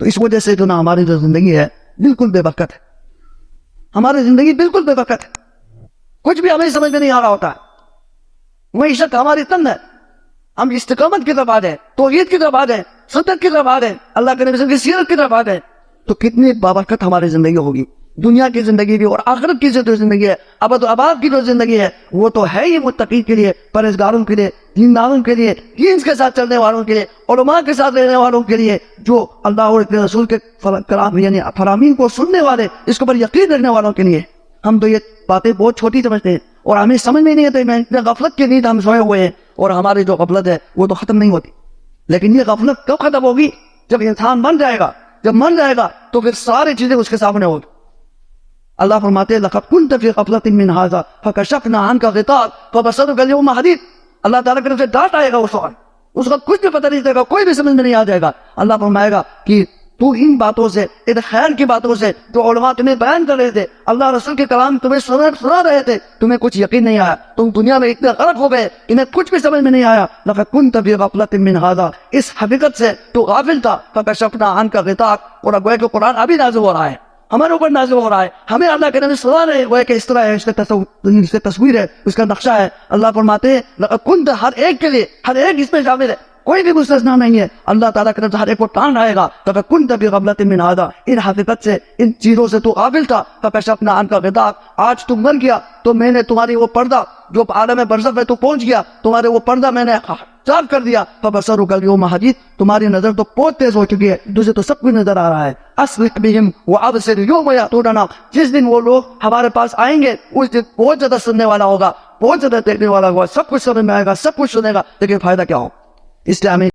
تو اس وجہ سے جو نا ہماری جو زندگی ہے بالکل بے برکت ہے، ہماری زندگی بالکل بے برکت ہے، کچھ بھی ہمیں سمجھ میں نہیں آ رہا ہوتا ہے، معیشت ہماری تنگ ہے، ہم استقامت کی طرف آ جائیں، توحید کی طرف آ جائیں، صدق کی طرف آ جائیں، اللہ کے نبی کی سیرت کی طرف آ جائیں، تو کتنی بابرکت ہماری زندگی ہوگی، دنیا کی زندگی بھی اور آخرت کی جو زندگی ہے، ابد و آباد کی جو زندگی ہے، وہ تو ہے ہی متقی کے لیے، پرہیزگاروں کے لیے، دینداروں کے لیے، دین کے ساتھ چلنے والوں کے لیے، علماء کے ساتھ رہنے والوں کے لیے، جو اللہ اور اس کے رسول کے کلام یعنی فرامین کو سننے والے، اس کے اوپر یقین رکھنے والوں کے لیے۔ ہم تو یہ باتیں بہت چھوٹی سمجھتے ہیں اور ہمیں سمجھ میں نہیں آتی، میں اتنے غفلت کی نیند ہم سوئے ہوئے ہیں، اور ہماری جو غفلت ہے وہ تو ختم نہیں ہوتی، لیکن یہ غفلت کب ختم ہوگی؟ جب انسان من جائے گا، جب من جائے گا تو پھر ساری چیزیں اس کے سامنے ہوگی۔ اللہ فرماتے ہیں لَقَدْ كُنْتَ فِي غَفْلَةٍ مِّنْ هَٰذَا فَكَشَفْنَا عَنْكَ غِطَاءَكَ فَبَصَرُكَ الْيَوْمَ حَدِيدٌ۔ اللہ تعالیٰ کی طرف سے ڈانٹ آئے گا اس وقت کچھ بھی پتہ نہیں چلے گا، کوئی بھی سمجھ میں نہیں آ جائے گا۔ اللہ فرمائے گا کہ تو ان باتوں سے، ان خیر کی باتوں سے جو علماء تمہیں بیان کر رہے تھے، اللہ رسول کے کلام تمہیں سنا رہے تھے، تمہیں کچھ یقین نہیں آیا، تم دنیا میں اتنے غرق ہو گئے، انہیں کچھ بھی سمجھ میں نہیں آیا۔ لَقَدْ كُنْتَ فِي غَفْلَةٍ مِّنْ هَٰذَا، اس حقیقت سے تو غافل تھا۔ فَكَشَفْنَا عَنْكَ غِطَاءَكَ، اور گویا کہ قرآن ابھی نازل ہو رہا ہے، ہمارے اوپر نازل ہو رہا ہے، ہمیں اللہ کے نبی سنا رہے ہیں کہ اس طرح ہے، اس کا تصویر ہے، اس کا نقشہ ہے۔ اللہ فرماتے ہیں لَقَدْ كُنْتَ، ہر ایک کے لیے، ہر ایک اس میں شامل ہے، کوئی بھی مستثنا نہیں ہے۔ اللہ تعالیٰ کی طرف سے ہر ایک کو ٹان آئے گا۔ لَقَدْ كُنْتَ فِي غَفْلَةٍ مِّنْ هَٰذَا، ان حقیقت سے، ان چیزوں سے تو غافل تھا۔ فَكَشَفْنَا عَنْكَ غِطَاءَكَ، آج تم مر گیا تو میں نے تمہاری وہ پردہ جو عالم برزخ میں تو پہنچ گیا، تمہارے وہ پردہ میں نے صاف کر دیا۔ فَبَصَرُكَ الْيَوْمَ حَدِيدٌ، تمہاری نظر تو بہت تیز ہو چکی ہے، تجھے تو سب کچھ نظر آ رہا ہے۔ أَسْرِعْ بِهِمْ وَأَبْصِرْ يَوْمَ يَأْتُونَنَا، جس دن وہ لوگ ہمارے پاس آئیں گے، اس دن بہت زیادہ سننے والا ہوگا، بہت زیادہ دیکھنے والا ہوگا، سب کچھ سمجھ میں آئے گا، سب کچھ سنے گا، لیکن فائدہ کیا ہو؟ اس لیے ہمیں